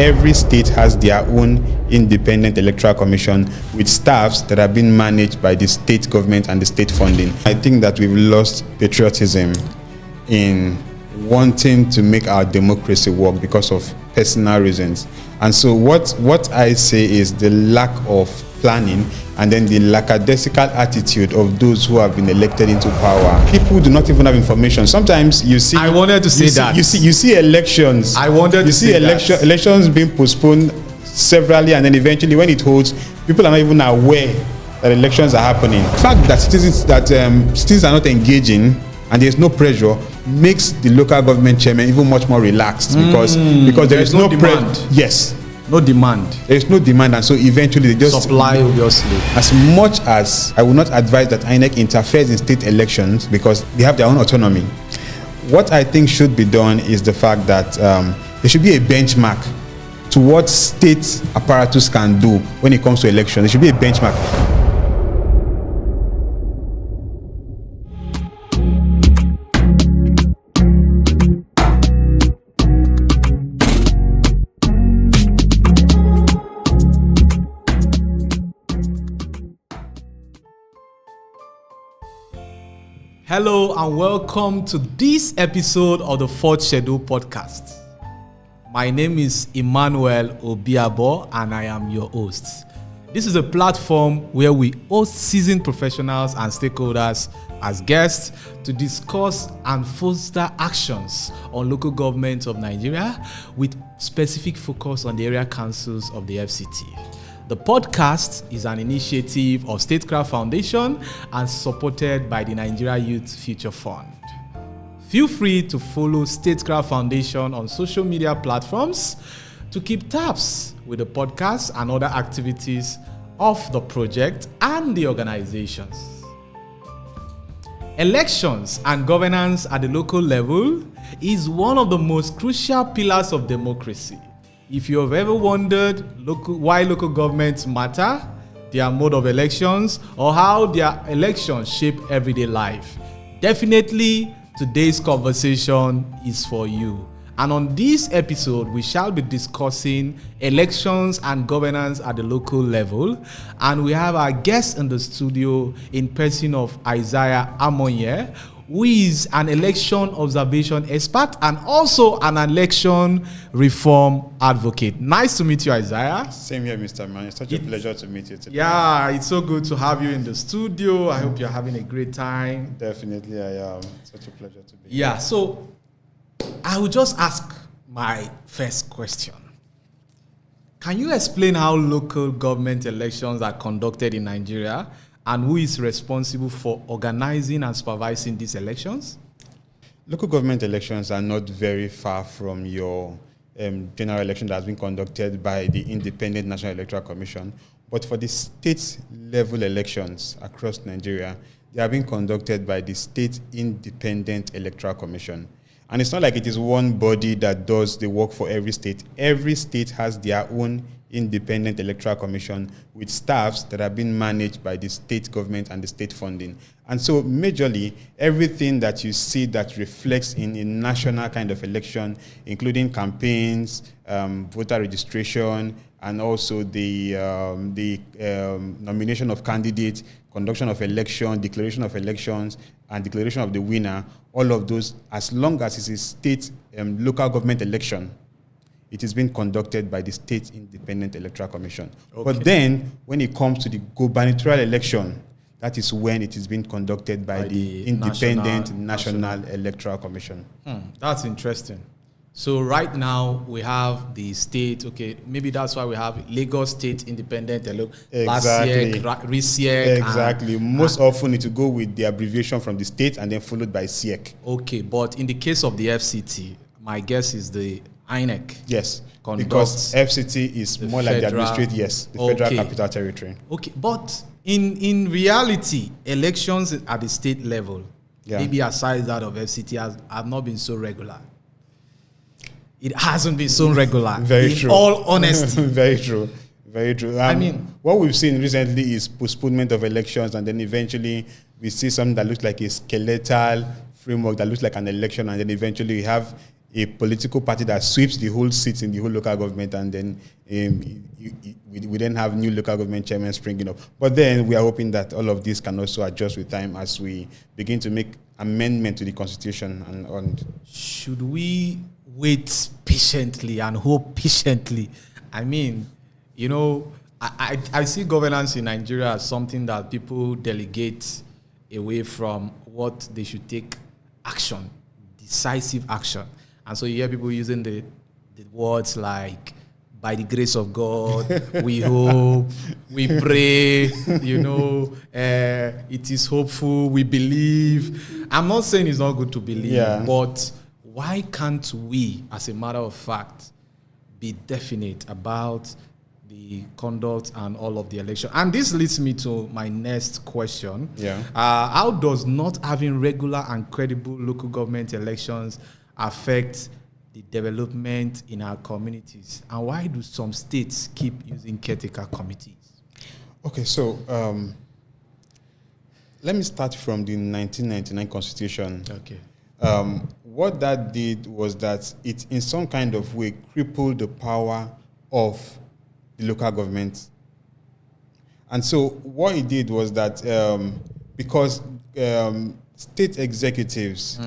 every state has their own independent electoral commission with staffs that are being managed by the state government and the state funding. I think that we've lost patriotism in wanting to make our democracy work because of personal reasons. And so what I say is the lack of planning and then the lackadaisical attitude of those who have been elected into power. People do not even have information. Sometimes you see... I wanted to say that. You see elections. I wanted to say that. Elections being postponed severally, and then eventually when it holds, people are not even aware that elections are happening. The fact that citizens are not engaging and there's no pressure makes the local government chairman even much more relaxed because there is no demand. Yes. No demand. There is no demand, and so eventually they just supply, obviously. As much as I would not advise that INEC interferes in state elections because they have their own autonomy, what I think should be done is the fact that there should be a benchmark to what state apparatus can do when it comes to elections. There should be a benchmark. Hello and welcome to this episode of the Fourth Schedule podcast. My name is Emmanuel Obiabo and I am your host. This is a platform where we host seasoned professionals and stakeholders as guests to discuss and foster actions on local governments of Nigeria with specific focus on the area councils of the FCT. The podcast is an initiative of Statecraft Foundation and supported by the Nigeria Youth Future Fund. Feel free to follow Statecraft Foundation on social media platforms to keep tabs with the podcast and other activities of the project and the organizations. Elections and governance at the local level is one of the most crucial pillars of democracy. If you have ever wondered why local governments matter, their mode of elections, or how their elections shape everyday life, definitely today's conversation is for you. And on this episode, we shall be discussing elections and governance at the local level. And we have our guest in the studio in person of Isaiah Amonye, who is an election observation expert and also an election reform advocate. Nice to meet you, Isaiah. Same here, Mr. Man. It's such a pleasure to meet you today. Yeah, it's so good to have you in the studio. I hope you're having a great time. Definitely, I am. Such a pleasure to be here. Yeah, so I will just ask my first question. Can you explain how local government elections are conducted in Nigeria and who is responsible for organizing and supervising these elections? Local government elections are not very far from your general election that has been conducted by the Independent National Electoral Commission. But for the state-level elections across Nigeria, they are being conducted by the State Independent Electoral Commission. And it's not like it is one body that does the work for every state. Every state has their own independent electoral commission with staffs that are being managed by the state government and the state funding. And so majorly, everything that you see that reflects in a national kind of election, including campaigns, voter registration, and also the nomination of candidates, conduction of election, declaration of elections, and declaration of the winner, all of those, as long as it's a state local government election, it is being conducted by the State Independent Electoral Commission. Okay. But then, when it comes to the gubernatorial election, that is when it is being conducted by the Independent National Electoral Commission. That's interesting. So right now, we have the state, okay, maybe that's why we have Lagos State Independent Exactly. RISIEC. Exactly. Most often it will go with the abbreviation from the state and then followed by SIEC. Okay, but in the case of the FCT, my guess is the INEC. Yes, because FCT is more like the administrative, the Federal Capital Territory. Okay, but in reality, elections at the state level, maybe aside that of FCT, have not been so regular. It hasn't been so regular. Very true. In all honesty. Very true. Very true. What we've seen recently is postponement of elections, and then eventually we see something that looks like a skeletal framework that looks like an election, and then eventually we have a political party that sweeps the whole seats in the whole local government, and then we then have new local government chairmen springing up. But then we are hoping that all of this can also adjust with time as we begin to make amendment to the constitution. And should we wait patiently and hope patiently? I mean, I see governance in Nigeria as something that people delegate away from what they should take action, decisive action. And so you hear people using the words like, by the grace of God, we hope, we pray, it is hopeful, we believe. I'm not saying it's not good to believe, but why can't we, as a matter of fact, be definite about the conduct and all of the election? And this leads me to my next question. How does not having regular and credible local government elections affect the development in our communities? And why do some states keep using caretaker committees? Okay, so let me start from the 1999 Constitution. Okay. What that did was that it, in some kind of way, crippled the power of the local government. And so what it did was that because state executives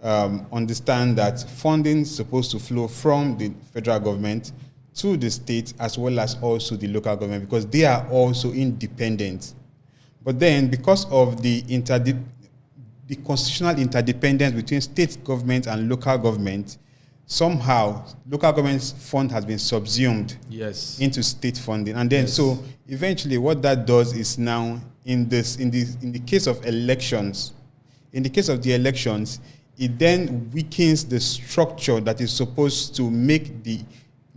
understand that funding is supposed to flow from the federal government to the state as well as also the local government, because they are also independent. But then because of the constitutional interdependence between state government and local government, somehow local government's fund has been subsumed into state funding. And then so eventually what that does is now in the case of elections, it then weakens the structure that is supposed to make the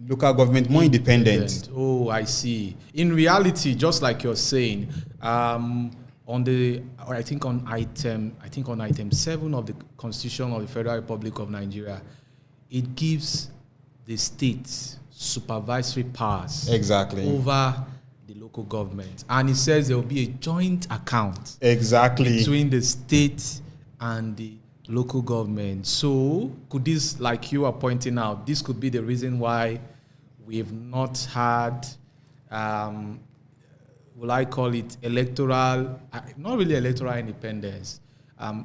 local government more independent. Oh, I see. In reality, just like you're saying, on item 7 of the Constitution of the Federal Republic of Nigeria, it gives the states supervisory powers over the local government, and it says there will be a joint account between the state and the local government. So could this, like you are pointing out, this could be the reason why we've not had will I call it electoral, not really electoral independence,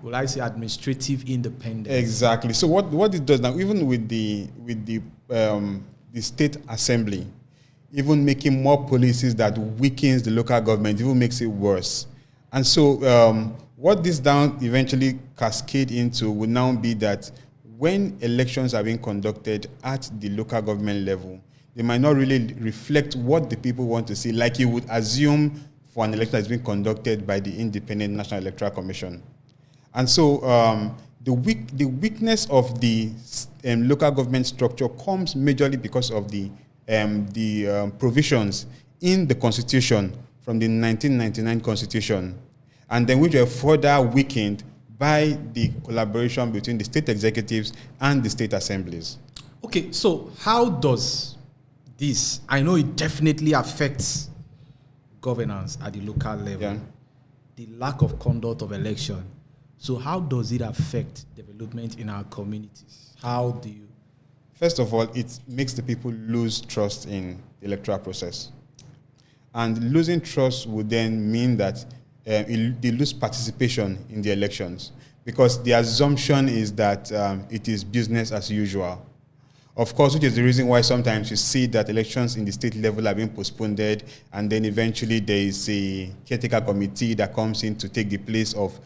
will I say administrative independence? Exactly. So what it does now, even with the state assembly, even making more policies that weakens the local government, even makes it worse. And so what this down eventually cascade into would now be that when elections are being conducted at the local government level, they might not really reflect what the people want to see, like you would assume for an election that's being conducted by the Independent National Electoral Commission. And so the weakness of the local government structure comes majorly because of the provisions in the Constitution from the 1999 Constitution, and then which were further weakened by the collaboration between the state executives and the state assemblies. Okay, so how does this, I know it definitely affects governance at the local level, the lack of conduct of election. So how does it affect development in our communities? How do you? First of all, it makes the people lose trust in the electoral process. And losing trust would then mean that they lose participation in the elections, because the assumption is that it is business as usual. Of course, which is the reason why sometimes you see that elections in the state level are being postponed, and then eventually there is a caretaker committee that comes in to take the place of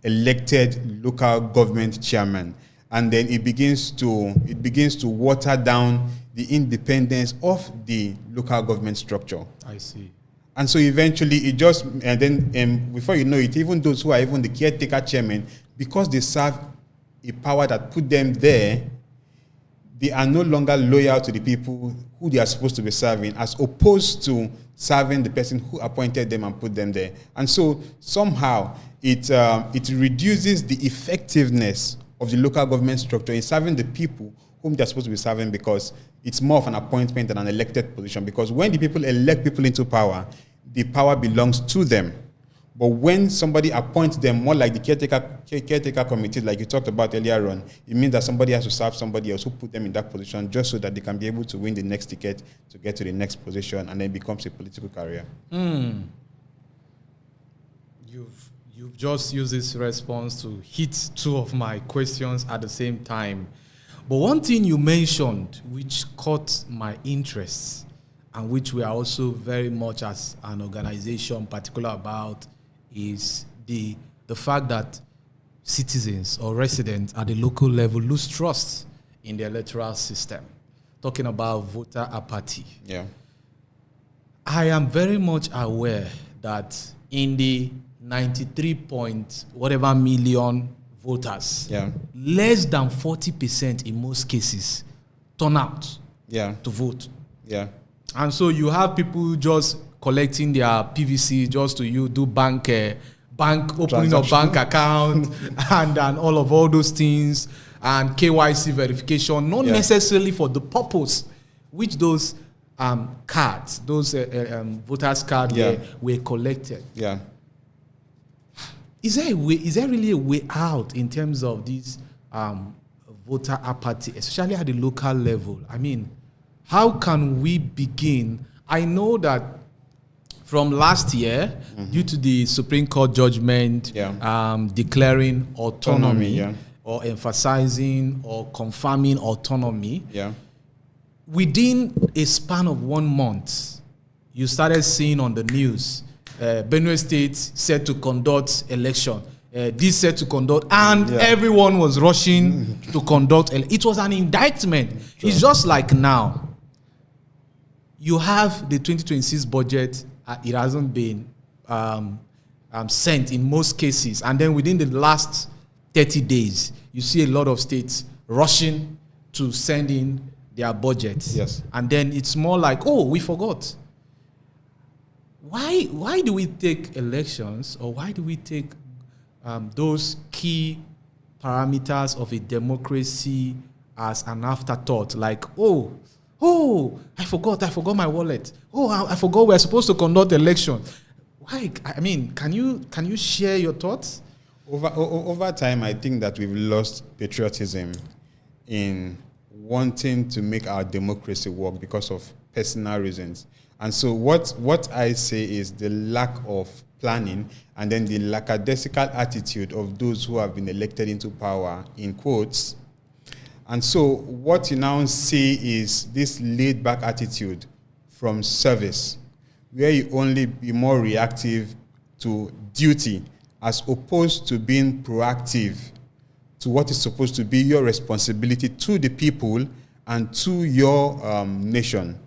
elected local government chairman. And then it begins to water down the independence of the local government structure. I see. And so eventually it just, and then before you know it, even those who are even the caretaker chairman, because they serve a power that put them there, they are no longer loyal to the people who they are supposed to be serving, as opposed to serving the person who appointed them and put them there. And so somehow it reduces the effectiveness of the local government structure in serving the people whom they're supposed to be serving, because it's more of an appointment than an elected position. Because when the people elect people into power, the power belongs to them. But when somebody appoints them, more like the caretaker committee, like you talked about earlier on, it means that somebody has to serve somebody else who put them in that position just so that they can be able to win the next ticket to get to the next position, and then it becomes a political career. You've just used this response to hit two of my questions at the same time. But one thing you mentioned, which caught my interest, and which we are also very much as an organization particular about, is the fact that citizens or residents at the local level lose trust in the electoral system. Talking about voter apathy. Yeah. I am very much aware that in the 93 point whatever million voters, less than 40% in most cases turn out to vote. Yeah. And so you have people just collecting their PVC just to do bank opening of bank account and all those things, and KYC verification, not necessarily for the purpose which those cards, those voters cards were collected. Yeah. Is there really a way out in terms of this voter apathy, especially at the local level? I mean, how can we begin? I know that from last year, due to the Supreme Court judgment declaring autonomy or emphasizing or confirming autonomy, within a span of 1 month, you started seeing on the news, Benue State set to conduct election, this set to conduct, and everyone was rushing to conduct. It was an indictment. Sure. It's just like now. You have the 2026 budget. It hasn't been sent in most cases. And then within the last 30 days, you see a lot of states rushing to send in their budgets. Yes. And then it's more like, oh, we forgot. Why do we take elections, or why do we take those key parameters of a democracy as an afterthought? Like, I forgot my wallet. I forgot we're supposed to conduct election. Why? I mean, can you share your thoughts? Over time, I think that we've lost patriotism in wanting to make our democracy work because of personal reasons. And so what I say is the lack of planning and then the lackadaisical attitude of those who have been elected into power, in quotes. And so what you now see is this laid-back attitude from service, where you only be more reactive to duty as opposed to being proactive to what is supposed to be your responsibility to the people and to your nation.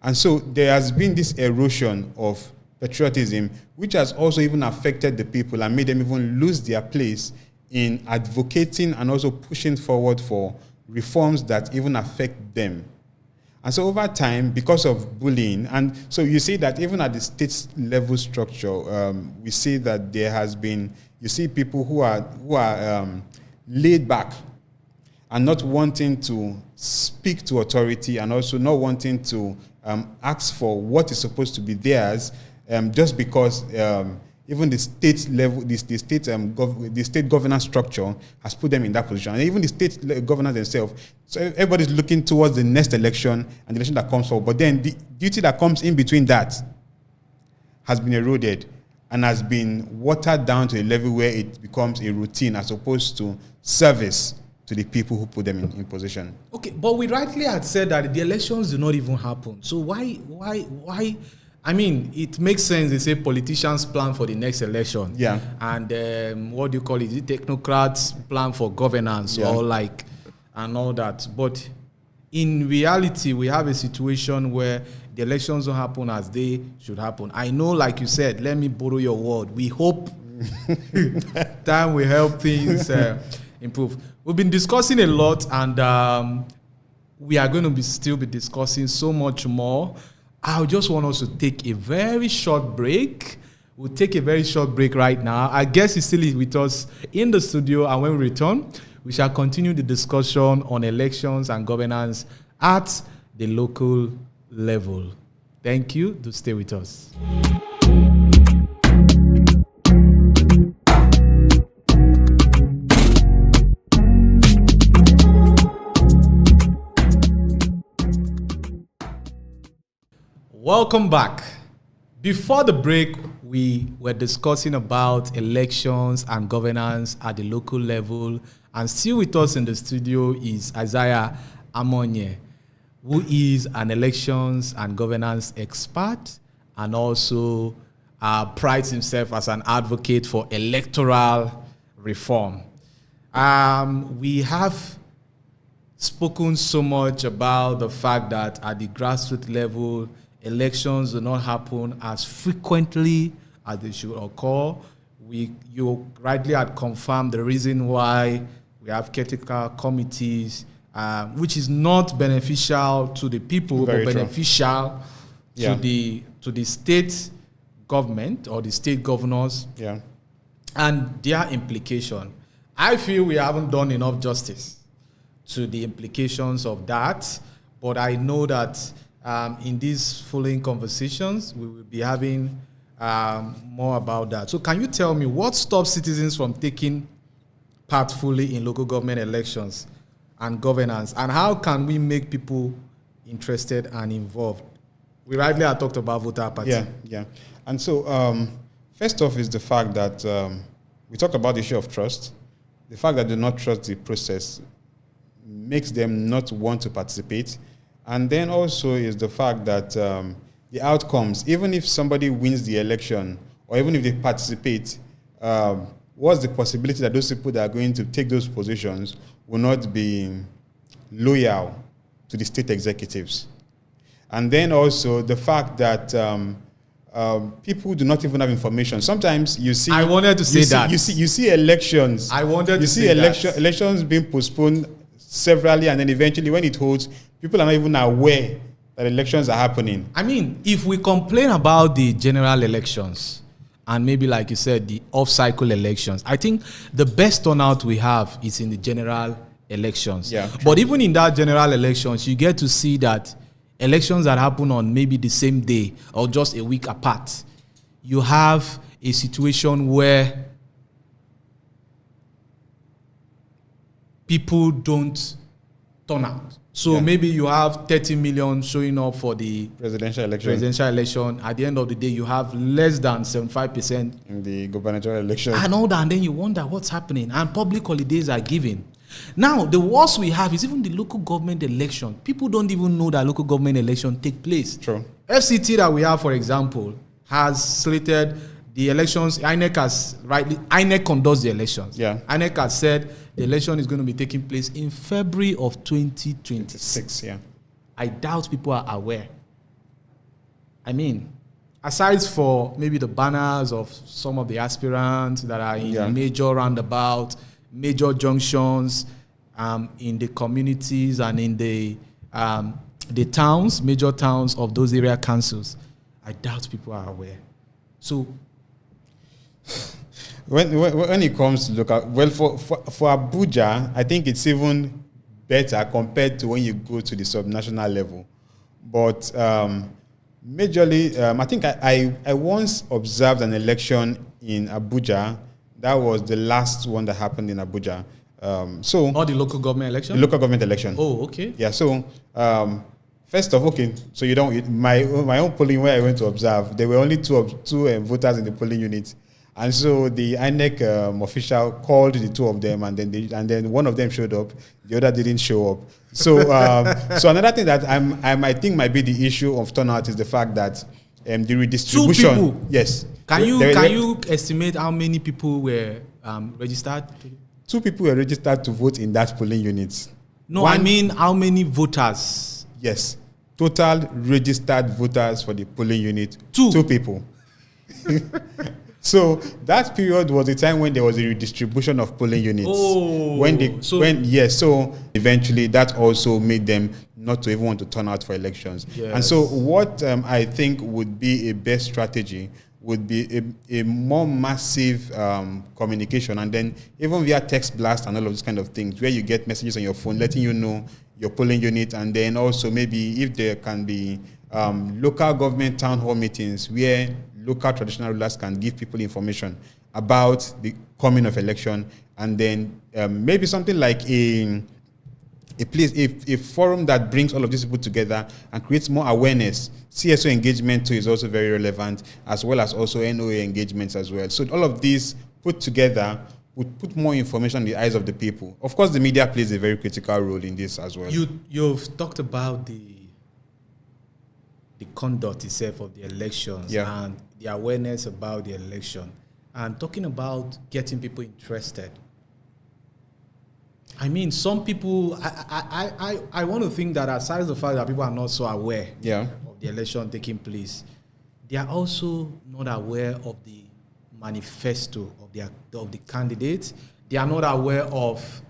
And so there has been this erosion of patriotism, which has also even affected the people and made them even lose their place in advocating and also pushing forward for reforms that even affect them. And so over time, because of bullying, and so you see that even at the state level structure, we see that there has been, you see people who are laid back and not wanting to speak to authority and also not wanting to ask for what is supposed to be theirs, just because even the state level, the state governance structure has put them in that position, and even the state governors themselves. So everybody's looking towards the next election and the election that comes forward. But then the duty that comes in between that has been eroded and has been watered down to a level where it becomes a routine as opposed to service to the people who put them in position. Okay, but we rightly had said that the elections do not even happen. So why? I mean, it makes sense. They say politicians plan for the next election. Yeah. And what do you call it? The technocrats plan for governance or like, and all that. But in reality, we have a situation where the elections don't happen as they should happen. I know, like you said, let me borrow your word. We hope time will help things improve. We've been discussing a lot, and we are going to still be discussing so much more. I just want us to take a very short break. We'll take a very short break right now. Our guest is still with us in the studio, and when we return, we shall continue the discussion on elections and governance at the local level. Thank you. Do stay with us. Welcome back. Before the break, we were discussing about elections and governance at the local level. And still with us in the studio is Isaiah Amonye, who is an elections and governance expert and also prides himself as an advocate for electoral reform. We have spoken so much about the fact that at the grassroots level, elections do not happen as frequently as they should occur. You rightly had confirmed the reason why we have caretaker committees, which is not beneficial to the people, Very but true. beneficial to the state government or the state governors and their implication. I feel we haven't done enough justice to the implications of that, but I know that in these following conversations, we will be having more about that. So can you tell me what stops citizens from taking part fully in local government elections and governance, and how can we make people interested and involved? We rightly have talked about voter apathy. Yeah. And so, first off is the fact that we talked about the issue of trust. The fact that they do not trust the process makes them not want to participate. And then also is the fact that the outcomes, even if somebody wins the election or even if they participate, what's the possibility that those people that are going to take those positions will not be loyal to the state executives? And then also the fact that people do not even have information. Sometimes you see... I wanted to say that. You see elections. I wanted to say elections being postponed severally, and then eventually when it holds, people are not even aware that elections are happening. I mean, if we complain about the general elections and maybe, like you said, the off-cycle elections, I think the best turnout we have is in the general elections. Yeah, but even in that general elections, you get to see that elections that happen on maybe the same day or just a week apart, you have a situation where people don't turn out. So maybe you have 30 million showing up for the presidential election. At the end of the day, you have less than 75% in the gubernatorial election. And all that. And then you wonder what's happening. And public holidays are given. Now, the worst we have is even the local government election. People don't even know that local government election take place. True. FCT that we have, for example, has slated the elections. INEC conducts the elections. Yeah. INEC has said the election is going to be taking place in February of 2026. Yeah. I doubt people are aware. I mean, aside for maybe the banners of some of the aspirants that are in major roundabouts, major junctions, in the communities and in the towns, major towns of those area councils, I doubt people are aware. So, when it comes to local, well, for Abuja, I think it's even better compared to when you go to the subnational level. But majorly, I think I once observed an election in Abuja. That was the last one that happened in Abuja. Or the local government election? The local government election. Oh, okay. Yeah, so first off, okay, so my own polling where I went to observe, there were only two voters in the polling unit. And so the INEC official called the two of them, and then one of them showed up, the other didn't show up. So so another thing that I think might be the issue of turnout is the fact that the redistribution. 2 people. Yes. Can you estimate how many people were registered? 2 people were registered to vote in that polling unit. No, I mean how many voters? Yes. Total registered voters for the polling unit. 2 people. So that period was the time when there was a redistribution of polling units. Oh, so eventually that also made them not to even want to turn out for elections. Yes. And so what I think would be a best strategy would be a more massive communication, and then even via text blast and all of those kind of things, where you get messages on your phone letting you know your polling unit, and then also maybe if there can be local government town hall meetings where local traditional rulers can give people information about the coming of election, and then maybe something like a forum that brings all of these people together and creates more awareness, CSO engagement too is also very relevant, as well as also NOA engagements as well. So all of these put together would put more information in the eyes of the people. Of course, the media plays a very critical role in this as well. You've talked about the conduct itself of the elections and the awareness about the election, and talking about getting people interested. I mean, some people, I want to think that aside the fact that people are not so aware of the election taking place, they are also not aware of the manifesto of the candidates. They are not aware of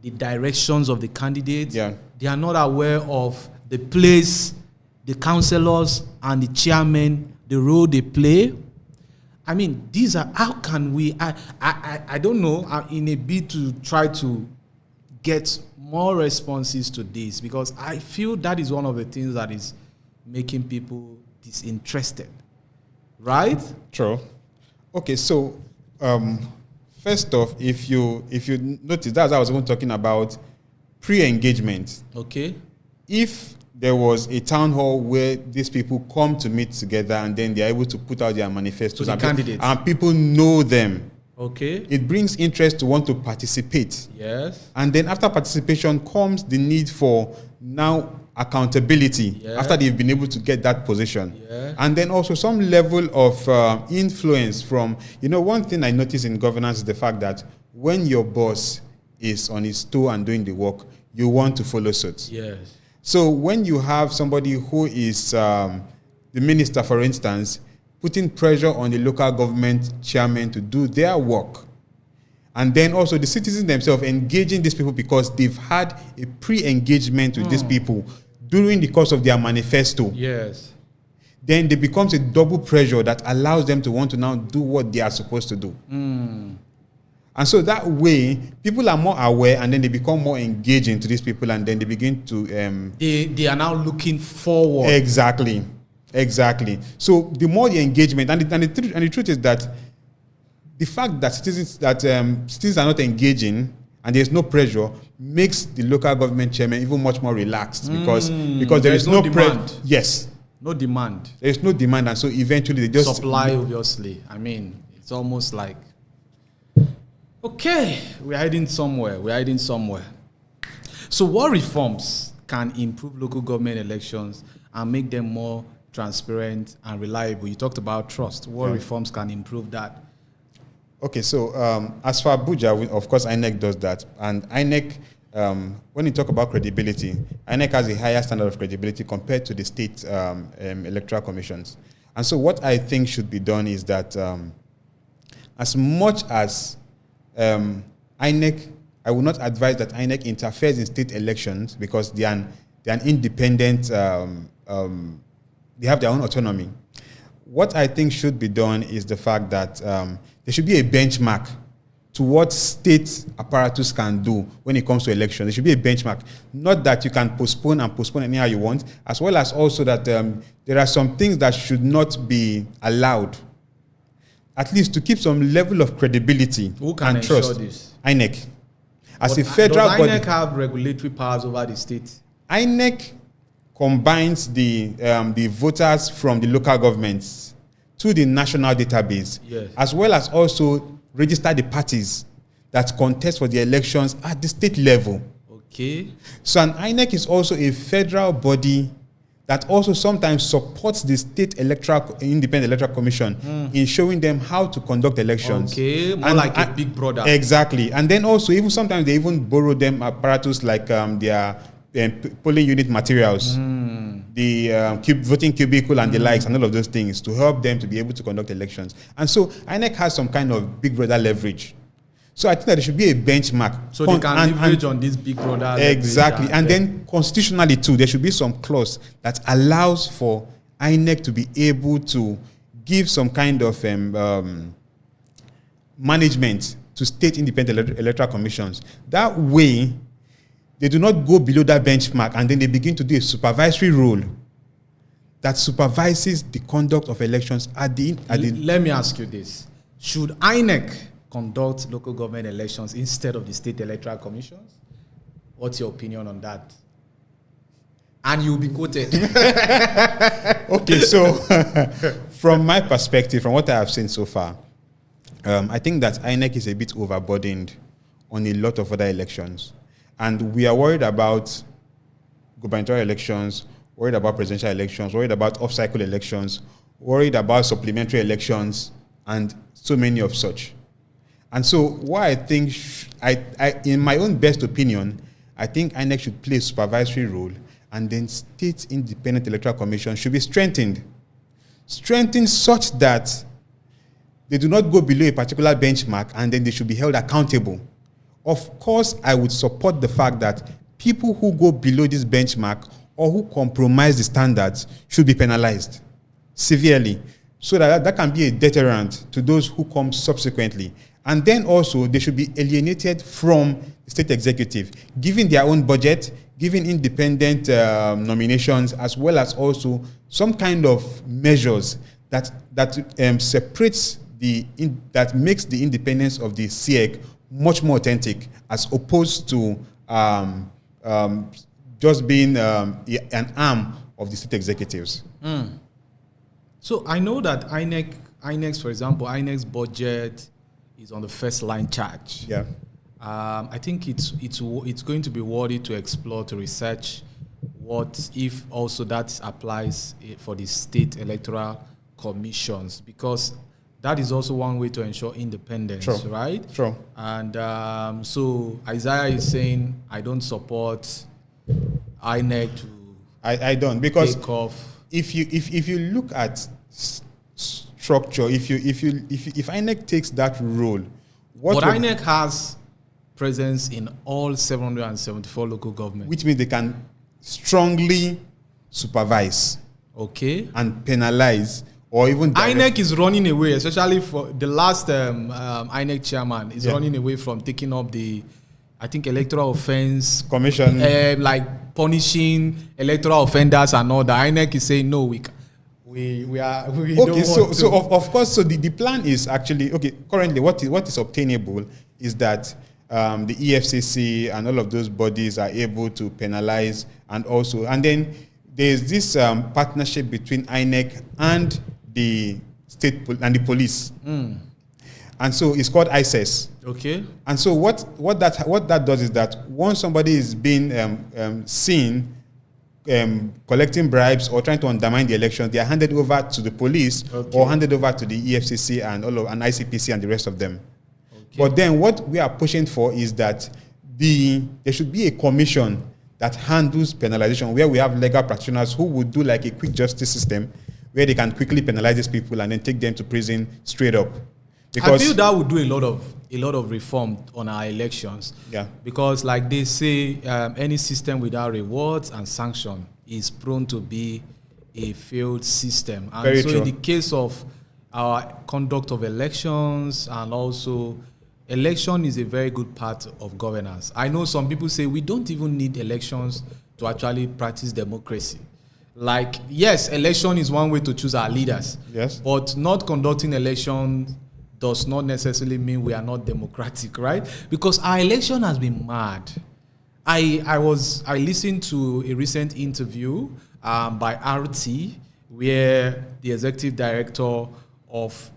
the directions of the candidates. They are not aware of the place the councillors and the chairman, the role they play. I mean, these are, how can we, I don't know, in a bid to try to get more responses to this, because I feel that is one of the things that is making people disinterested, right? True. Okay, so first off, if you notice, that's what I was even talking about pre-engagement. Okay. If there was a town hall where these people come to meet together and then they're able to put out their manifestos and people know them. Okay. It brings interest to want to participate. Yes. And then after participation comes the need for now accountability after they've been able to get that position. Yeah. And then also some level of influence from, one thing I notice in governance is the fact that when your boss is on his toe and doing the work, you want to follow suit. Yes. So when you have somebody who is the minister, for instance, putting pressure on the local government chairman to do their work, and then also the citizens themselves engaging these people because they've had a pre-engagement with these people during the course of their manifesto. Yes. Then there becomes a double pressure that allows them to want to now do what they are supposed to do. And so that way, people are more aware, and then they become more engaging to these people, and then they begin to... They are now looking forward. Exactly. So the more the engagement, and the truth is that the fact that citizens are not engaging and there's no pressure makes the local government chairman even much more relaxed because there is no demand. Yes. No demand. There is no demand, and so eventually they just... Supply, obviously. I mean, it's almost like... Okay, we're heading somewhere. So what reforms can improve local government elections and make them more transparent and reliable? You talked about trust. What reforms can improve that? Okay, so as for Abuja, of course, INEC does that. And INEC, when you talk about credibility, INEC has a higher standard of credibility compared to the state electoral commissions. And so what I think should be done is that as much as INEC, I will not advise that INEC interferes in state elections because they are an independent, they have their own autonomy. What I think should be done is the fact that there should be a benchmark to what state apparatus can do when it comes to elections. There should be a benchmark. Not that you can postpone anyhow you want, as well as also that there are some things that should not be allowed, at least to keep some level of credibility Who can and trust. ensure this? INEC. As a federal body. Does INEC have regulatory powers over the state? INEC combines the voters from the local governments to the national database, as well as also register the parties that contest for the elections at the state level. Okay. So an INEC is also a federal body that also sometimes supports the state independent electoral commission in showing them how to conduct elections. Okay, more like a big brother. Exactly. And then also, even sometimes they even borrow them apparatus like their polling unit materials, the voting cubicle and the likes, and all of those things to help them to be able to conduct elections. And so INEC has some kind of big brother leverage. So I think that there should be a benchmark. So they can leverage on this big brother. Exactly. And then constitutionally too, there should be some clause that allows for INEC to be able to give some kind of management to state independent electoral commissions. That way, they do not go below that benchmark and then they begin to do a supervisory role that supervises the conduct of elections at the... Let me ask you this. Should INEC conduct local government elections instead of the state electoral commissions? What's your opinion on that? and you'll be quoted. Okay, so from my perspective, from what I have seen so far, I think that INEC is a bit overburdened on a lot of other elections. And we are worried about gubernatorial elections, worried about presidential elections, worried about off-cycle elections, worried about supplementary elections, and so many of such. And so what I think, in my own best opinion, I think INEC should play a supervisory role, and then state independent electoral commission should be strengthened. Strengthened such that they do not go below a particular benchmark, and then they should be held accountable. Of course, I would support the fact that people who go below this benchmark or who compromise the standards should be penalized severely, so that can be a deterrent to those who come subsequently. And then also, they should be alienated from the state executive, given their own budget, given independent nominations, as well as also some kind of measures that separates that makes the independence of the SIEC much more authentic, as opposed to just being an arm of the state executives. So I know that INEC's, for example, INEC's budget is on the first line charge. Yeah. I think it's going to be worthy to explore, to research what if also that applies for the state electoral commissions, because that is also one way to ensure independence, right? True. And so Isaiah is saying, I don't support INEC to I don't, because take off. If you look at structure, if INEC takes that role, but INEC has presence in all 774 local governments, which means they can strongly supervise, and penalize, or even INEC is running away, especially for the last INEC chairman is running away from taking up the, I think, electoral offense commission, like punishing electoral offenders and all that. INEC is saying no, we don't want to. Of course, so the plan is actually currently what is obtainable is that the EFCC and all of those bodies are able to penalize, and then there's this partnership between INEC and the state and the police. And so it's called ISES. Okay. And so what that does is that once somebody is being seen collecting bribes or trying to undermine the elections, they are handed over to the police or handed over to the EFCC and and ICPC and the rest of them. But then what we are pushing for is that there should be a commission that handles penalization, where we have legal practitioners who would do like a quick justice system, where they can quickly penalize these people and then take them to prison straight up. Because I feel that would do a lot of reform on our elections. Yeah. Because like they say, any system without rewards and sanction is prone to be a failed system. And Very so true. in the case of our conduct of elections, and also election is a very good part of governance. I know some people say we don't even need elections to actually practice democracy. Like, yes, election is one way to choose our leaders. Yes. But not conducting elections does not necessarily mean we are not democratic, right? Because our election has been mad. I listened to a recent interview by RT, where the executive director of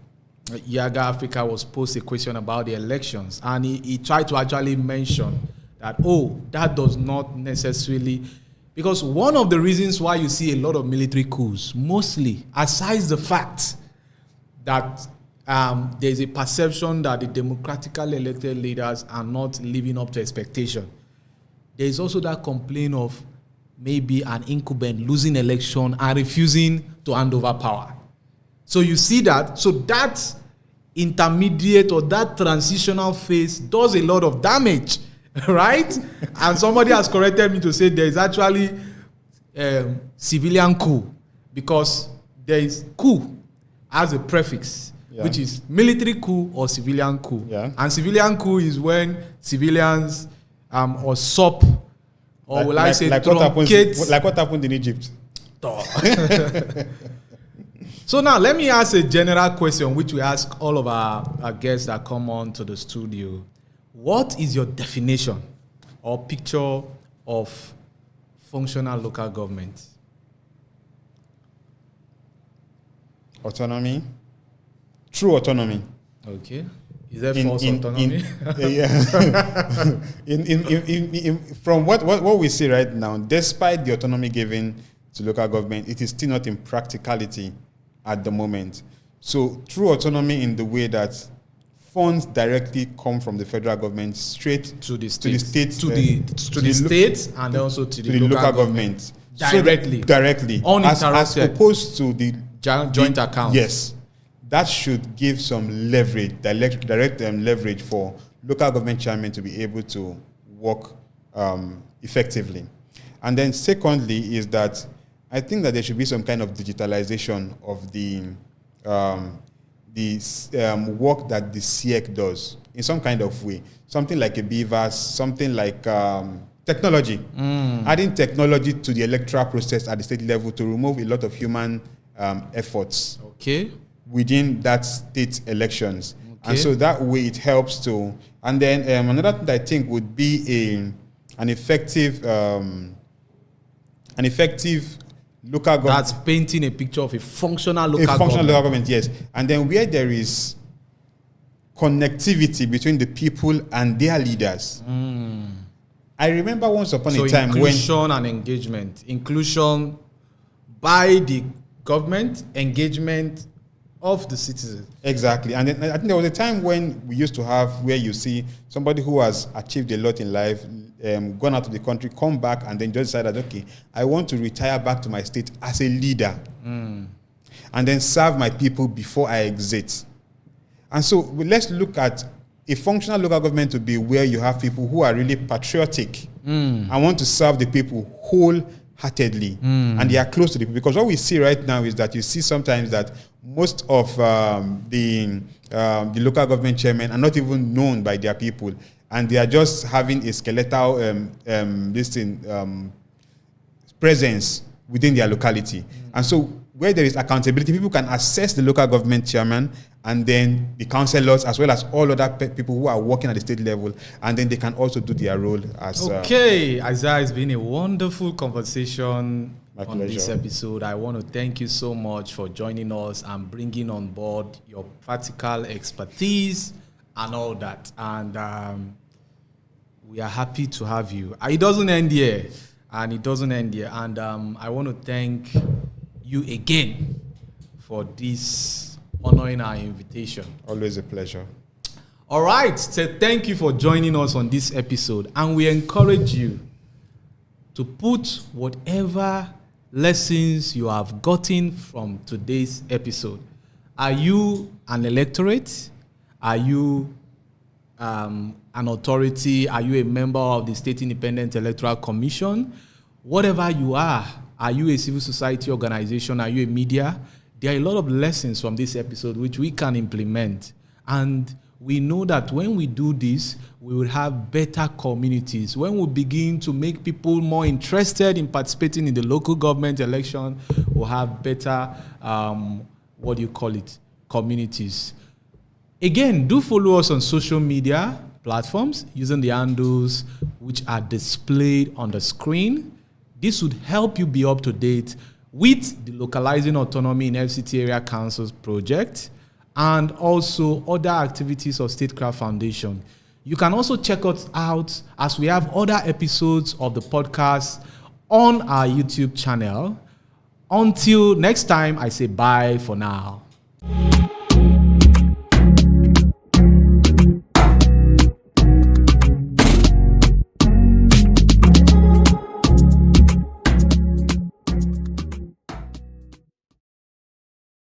Yaga Africa was posed a question about the elections, and he tried to actually mention that, that does not necessarily, because one of the reasons why you see a lot of military coups, mostly, aside the fact that there's a perception that the democratically elected leaders are not living up to expectation, there's also that complaint of maybe an incumbent losing election and refusing to hand over power. So you see that. So that intermediate or that transitional phase does a lot of damage, right? And somebody has corrected me to say there is actually civilian coup, because there is coup as a prefix, which is military coup or civilian coup. Yeah. And civilian coup is when civilians or SOP, or will I say truncates. Like what happened in Egypt. So now let me ask a general question, which we ask all of our guests that come on to the studio. What is your definition or picture of functional local government? Autonomy. True autonomy. Okay. Is there false autonomy? From what we see right now, despite the autonomy given to local government, it is still not in practicality at the moment. So true autonomy in the way that funds directly come from the federal government straight to the state, and also to the local government. Directly. Uninterrupted. As opposed to the joint account. Yes. That should give some leverage, direct leverage for local government chairmen to be able to work effectively. And then secondly is that I think that there should be some kind of digitalization of the work that the SIEC does in some kind of way. Something like a BVAS, something like technology. Adding technology to the electoral process at the state level to remove a lot of human efforts. Okay. Within that state elections. Okay. And so that way it helps to, and then another thing that I think would be an effective local government. That's painting a picture of a functional local government. Functional local government, yes. And then where there is connectivity between the people and their leaders. I remember once upon a time inclusion and engagement. Inclusion by the government, engagement of the citizens. Exactly. And then I think there was a time when we used to have where you see somebody who has achieved a lot in life, gone out of the country, come back, and then just decide that, okay, I want to retire back to my state as a leader and then serve my people before I exit. And so let's look at a functional local government to be where you have people who are really patriotic and want to serve the people wholeheartedly, and they are close to the people. Because what we see right now is that you see sometimes that most of the local government chairmen are not even known by their people, and they are just having a skeletal presence within their locality. And so where there is accountability, people can assess the local government chairman and then the councillors as well as all other people who are working at the state level, and then they can also do their role as... Okay, Isaiah, it's been a wonderful conversation on pleasure. This episode. I want to thank you so much for joining us and bringing on board your practical expertise and all that. And we are happy to have you. It doesn't end here. And I want to thank you again for this honoring our invitation. Always a pleasure. All right. So thank you for joining us on this episode. And we encourage you to put whatever lessons you have gotten from today's episode. Are you an electorate? Are you an authority? Are you a member of the State Independent Electoral Commission? Whatever you are you a civil society organization? Are you a media? There are a lot of lessons from this episode which we can implement. And we know that when we do this, we will have better communities. When we begin to make people more interested in participating in the local government election, we'll have better, communities. Again, do follow us on social media platforms using the handles which are displayed on the screen. This would help you be up to date with the Localizing Autonomy in FCT Area Councils project and also other activities of Statecraft Foundation. You can also check us out as we have other episodes of the podcast on our YouTube channel. Until next time, I say bye for now.